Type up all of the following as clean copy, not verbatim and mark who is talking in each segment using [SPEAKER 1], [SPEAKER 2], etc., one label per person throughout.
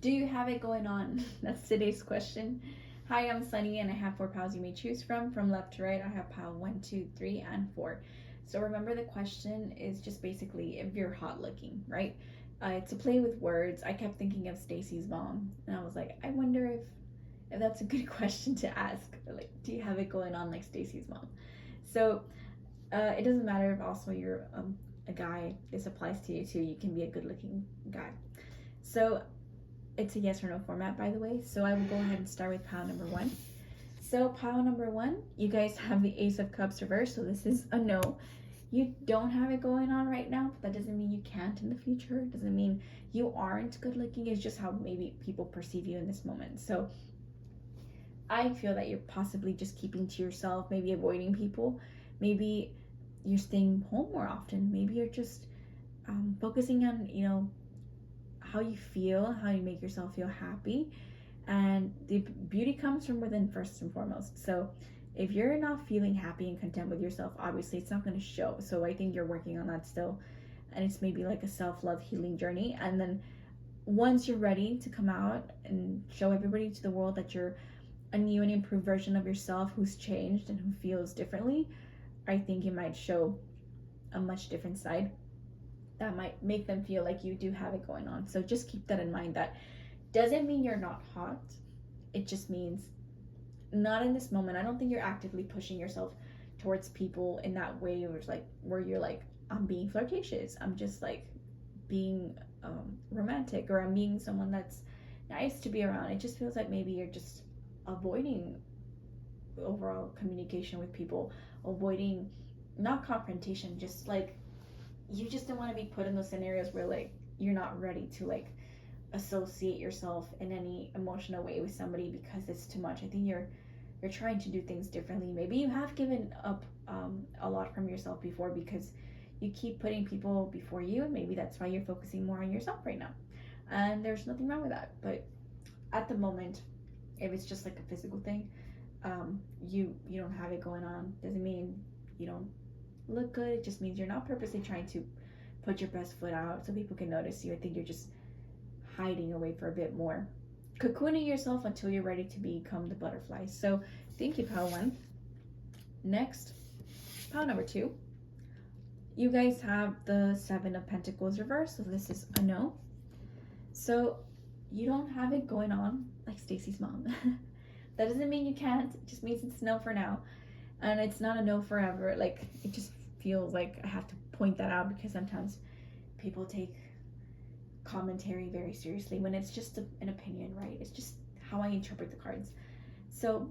[SPEAKER 1] Do you have it going on? That's today's question. Hi, I'm Sunny, and I have 4 piles you may choose from. From left to right, I have pile 1, 2, 3, and 4. So remember, the question is just basically if you're hot looking, right? It's a play with words. I kept thinking of Stacy's mom, and I was like, I wonder if that's a good question to ask. Like, do you have it going on like Stacy's mom? So it doesn't matter if also you're a guy. This applies to you too. You can be a good-looking guy. So it's a yes or no format, by the way. So I will go ahead and start with pile number 1. So pile number 1, you guys have the Ace of Cups reversed. So this is a no. You don't have it going on right now, but that doesn't mean you can't in the future. It doesn't mean you aren't good looking. It's just how maybe people perceive you in this moment. So I feel that you're possibly just keeping to yourself, maybe avoiding people. Maybe you're staying home more often. Maybe you're just focusing on, how you feel, how you make yourself feel happy. And the beauty comes from within first and foremost. So if you're not feeling happy and content with yourself, obviously it's not going to show. So I think you're working on that still. And it's maybe like a self-love healing journey. And then once you're ready to come out and show everybody to the world that you're a new and improved version of yourself who's changed and who feels differently, I think you might show a much different side that might make them feel like you do have it going on. So just keep that in mind. That doesn't mean you're not hot. It just means not in this moment. I don't think you're actively pushing yourself towards people in that way, where you're like, I'm being flirtatious. I'm just like being romantic, or I'm being someone that's nice to be around. It just feels like maybe you're just avoiding overall communication with people, avoiding not confrontation, just like you just don't want to be put in those scenarios where like you're not ready to like associate yourself in any emotional way with somebody because it's too much. I think you're trying to do things differently. Maybe you have given up a lot from yourself before because you keep putting people before you, and maybe that's why you're focusing more on yourself right now. And there's nothing wrong with that. But at the moment, if it's just like a physical thing, you don't have it going on. Doesn't mean you don't look good. It just means you're not purposely trying to put your best foot out so people can notice you. I think you're just hiding away for a bit more, cocooning yourself until you're ready to become the butterfly. So thank you, pile 1. Next, pile number 2, you guys have the 7 of Pentacles reversed. So this is a no. So you don't have it going on like Stacy's mom. That doesn't mean you can't. It just means it's no for now. And it's not a no forever. Like, it just feels like I have to point that out because sometimes people take commentary very seriously when it's just an opinion, right? It's just how I interpret the cards. So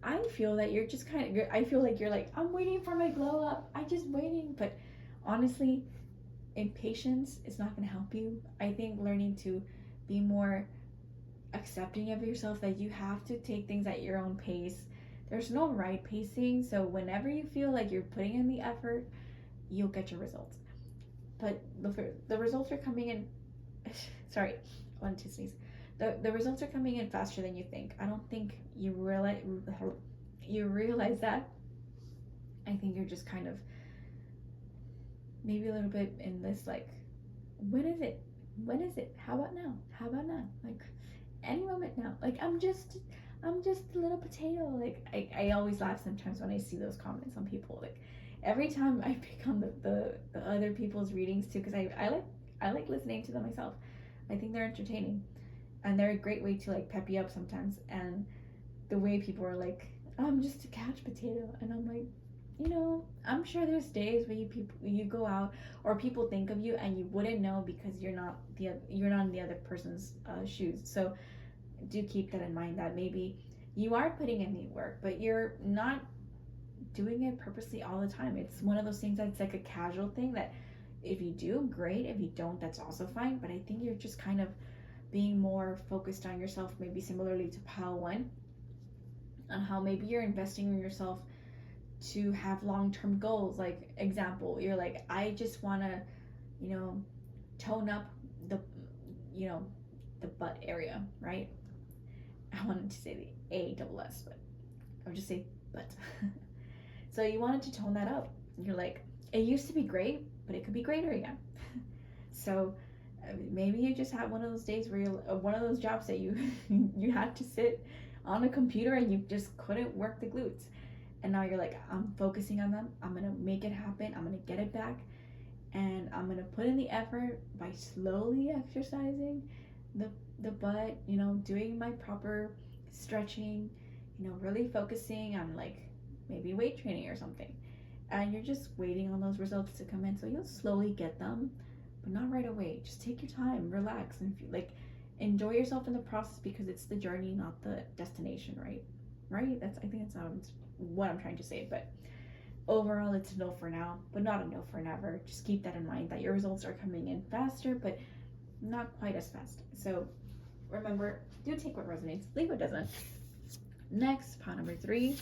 [SPEAKER 1] I feel that you're just I feel like you're like, I'm waiting for my glow up. I'm just waiting. But honestly, impatience is not going to help you. I think learning to be more accepting of yourself, that you have to take things at your own pace. There's no right pacing. So whenever you feel like you're putting in the effort, you'll get your results. But the results are coming in sorry, I wanted to sneeze. The results are coming in faster than you think. I don't think you realize that. I think you're just kind of maybe a little bit in this like, when is it? How about now? Like, any moment now. Like, I'm just a little potato. Like, I always laugh sometimes when I see those comments on people. Like, every time I pick on the other people's readings too, because I like listening to them myself. I think they're entertaining, and they're a great way to like pep you up sometimes. And the way people are like, I'm just a couch potato, and I'm like, I'm sure there's days where you go out, or people think of you and you wouldn't know because you're not in the other person's shoes. So do keep that in mind, that maybe you are putting in the work, but you're not doing it purposely all the time. It's one of those things that's like a casual thing that if you do, great. If you don't, that's also fine. But I think you're just kind of being more focused on yourself, maybe similarly to pile 1, on how maybe you're investing in yourself to have long-term goals. Like, example, you're like, I just want to, tone up the butt area, right? I wanted to say the ASS, but I would just say butt. So you wanted to tone that up. You're like, it used to be great, but it could be greater again. So maybe you just had one of those days where you're one of those jobs that you you had to sit on a computer and you just couldn't work the glutes, and now you're like, I'm focusing on them, I'm gonna make it happen, I'm gonna get it back, and I'm gonna put in the effort by slowly exercising the butt, doing my proper stretching, really focusing on like maybe weight training or something. And you're just waiting on those results to come in. So you'll slowly get them, but not right away. Just take your time, relax, and like enjoy yourself in the process, because it's the journey, not the destination, right? Right? I think that sounds what I'm trying to say. But overall, it's a no for now, but not a no for never. Just keep that in mind, that your results are coming in faster, but not quite as fast. So remember, do take what resonates, leave what doesn't. Next, pile number 3.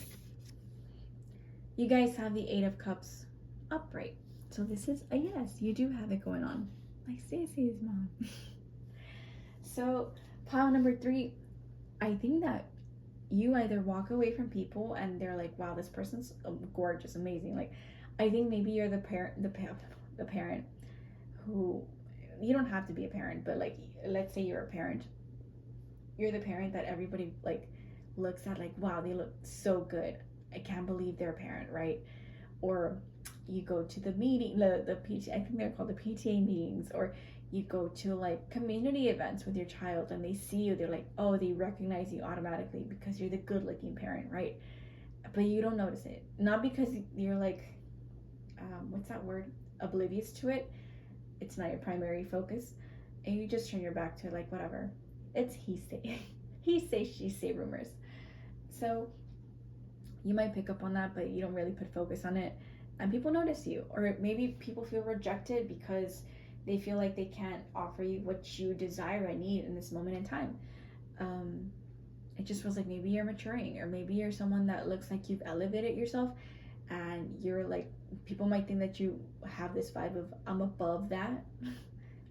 [SPEAKER 1] You guys have the 8 of Cups upright. So this is a yes, you do have it going on. Like Stacey's mom. So pile number 3, I think that you either walk away from people and they're like, wow, this person's gorgeous, amazing. Like, I think maybe you're the parent who, you don't have to be a parent, but like, let's say you're a parent. You're the parent that everybody like looks at like, wow, they look so good. I can't believe they're a parent, right? Or you go to the meeting, the PTA, I think they're called the PTA meetings, or you go to like community events with your child and they see you, they're like, oh, they recognize you automatically because you're the good looking parent, right? But you don't notice it. Not because you're like, what's that word? Oblivious to it. It's not your primary focus. And you just turn your back to like, whatever. It's he say, she say rumors. So you might pick up on that, but you don't really put focus on it. And people notice you. Or maybe people feel rejected because they feel like they can't offer you what you desire and need in this moment in time. It just feels like maybe you're maturing, or maybe you're someone that looks like you've elevated yourself, and you're like, people might think that you have this vibe of, I'm above that.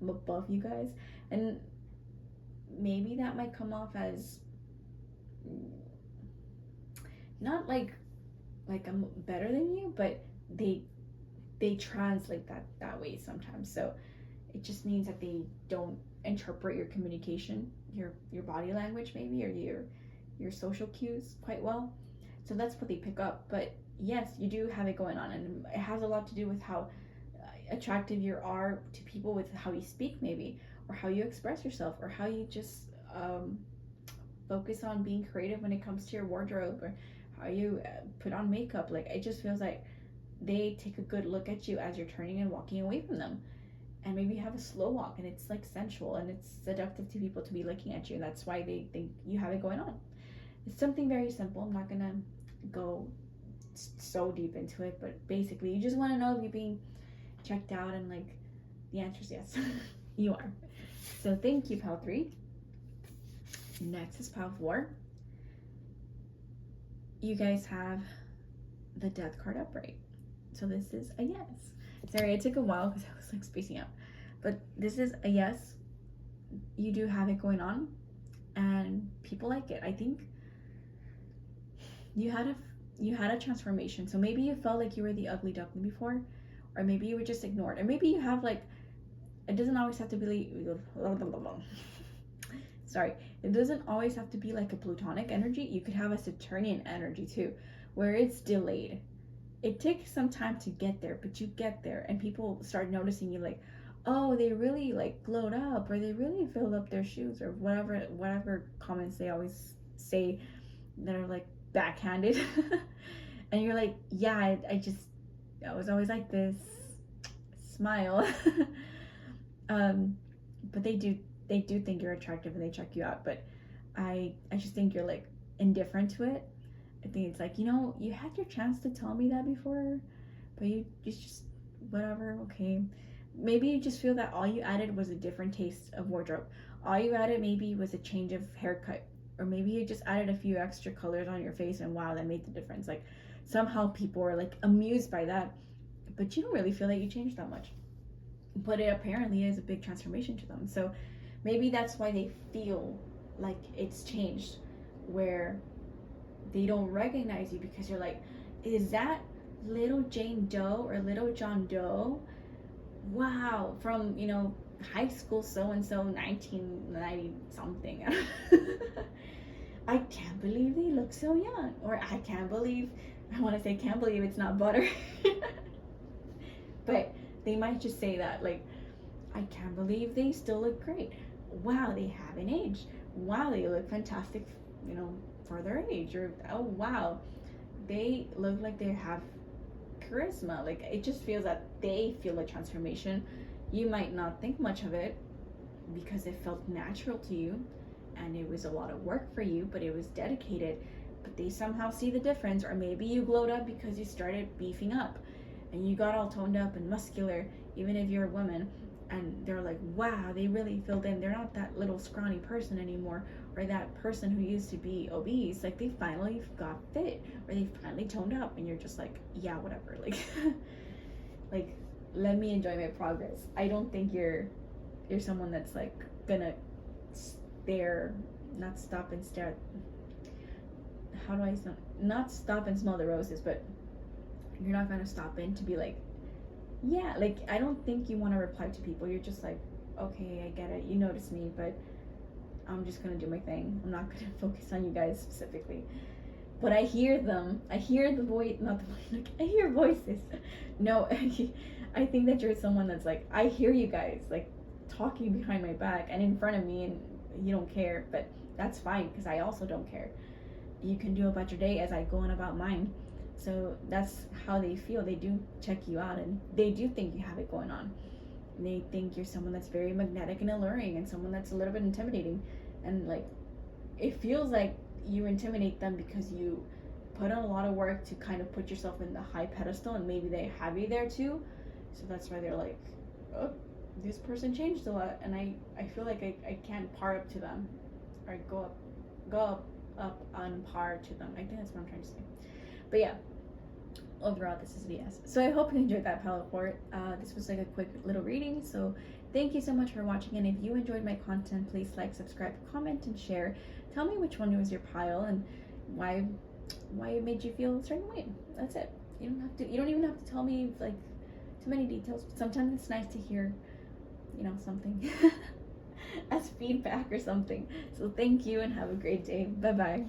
[SPEAKER 1] I'm above you guys. And maybe that might come off as not like I'm better than you, but they translate that way sometimes. So it just means that they don't interpret your communication, your body language maybe, or your social cues quite well. So that's what they pick up. But yes, you do have it going on, and it has a lot to do with how attractive you are to people, with how you speak maybe, or how you express yourself, or how you just focus on being creative when it comes to your wardrobe, or how you put on makeup. Like, it just feels like they take a good look at you as you're turning and walking away from them, and maybe have a slow walk, and it's like sensual and it's seductive to people to be looking at you, and that's why they think you have it going on. It's something very simple. I'm not gonna go so deep into it, but basically you just want to know if you're being checked out, and like the answer is yes. You are. So thank you, pile 3. Next is pile 4. You guys have the Death card upright. So this is a yes. Sorry, it took a while because I was like spacing out, but this is a yes. You do have it going on, and people like it. I think you had a transformation. So maybe you felt like you were the ugly duckling before, or maybe you were just ignored, or maybe you have like, it doesn't always have to be sorry, it doesn't always have to be like a Plutonic energy. You could have a Saturnian energy too, where it's delayed. It takes some time to get there, but you get there, and people start noticing you, like, oh, they really like glowed up, or they really filled up their shoes, or whatever comments they always say that are like backhanded. And you're like, yeah, I was always like this, smile. But they do think you're attractive, and they check you out. But I just think you're like indifferent to it. I think it's like, you had your chance to tell me that before, but you just whatever. Okay, maybe you just feel that all you added was a different taste of wardrobe. All you added maybe was a change of haircut, or maybe you just added a few extra colors on your face, and wow, that made the difference. Like, somehow people are like amused by that, but you don't really feel that you changed that much. But it apparently is a big transformation to them. So maybe that's why they feel like it's changed, where they don't recognize you, because you're like, is that little Jane Doe or little John Doe? Wow, from high school so and so 1990 something. I can't believe they look so young. Or I can't believe, I want to say can't believe it's not butter. But they might just say that, like, I can't believe they still look great. Wow, they haven't aged. Wow, they look fantastic, for their age. Or, oh, wow, they look like they have charisma. Like, it just feels that they feel a transformation. You might not think much of it because it felt natural to you and it was a lot of work for you, but it was dedicated. But they somehow see the difference. Or maybe you glowed up because you started beefing up and you got all toned up and muscular, even if you're a woman, and they're like, wow, they really filled in. They're not that little scrawny person anymore, or that person who used to be obese. Like, they finally got fit, or they finally toned up, and you're just like, yeah, whatever. Like, like, let me enjoy my progress. I don't think you're someone that's like gonna not stop and stare. How do I not stop and smell the roses, but you're not gonna stop in to be like, yeah, like, I don't think you want to reply to people. You're just like, okay, I get it, you notice me, but I'm just gonna do my thing. I'm not gonna focus on you guys specifically. But I hear them. I hear the voice, not the voice, like, I hear voices. No, I think that you're someone that's like, I hear you guys, like, talking behind my back and in front of me, and you don't care, but that's fine, because I also don't care. You can do about your day as I go on about mine. So that's how they feel. They do check you out, and they do think you have it going on. And they think you're someone that's very magnetic and alluring, and someone that's a little bit intimidating. And, like, it feels like you intimidate them because you put in a lot of work to kind of put yourself in the high pedestal, and maybe they have you there too. So that's why they're like, oh, this person changed a lot, and I feel like I can't par up to them, or go up on par to them. I think that's what I'm trying to say. But yeah, overall, this is BS. So I hope you enjoyed that palette report. This was like a quick little reading. So thank you so much for watching. And if you enjoyed my content, please like, subscribe, comment, and share. Tell me which one was your pile and why it made you feel a certain way. That's it. You don't even have to tell me like too many details. But sometimes it's nice to hear, something as feedback or something. So thank you and have a great day. Bye bye.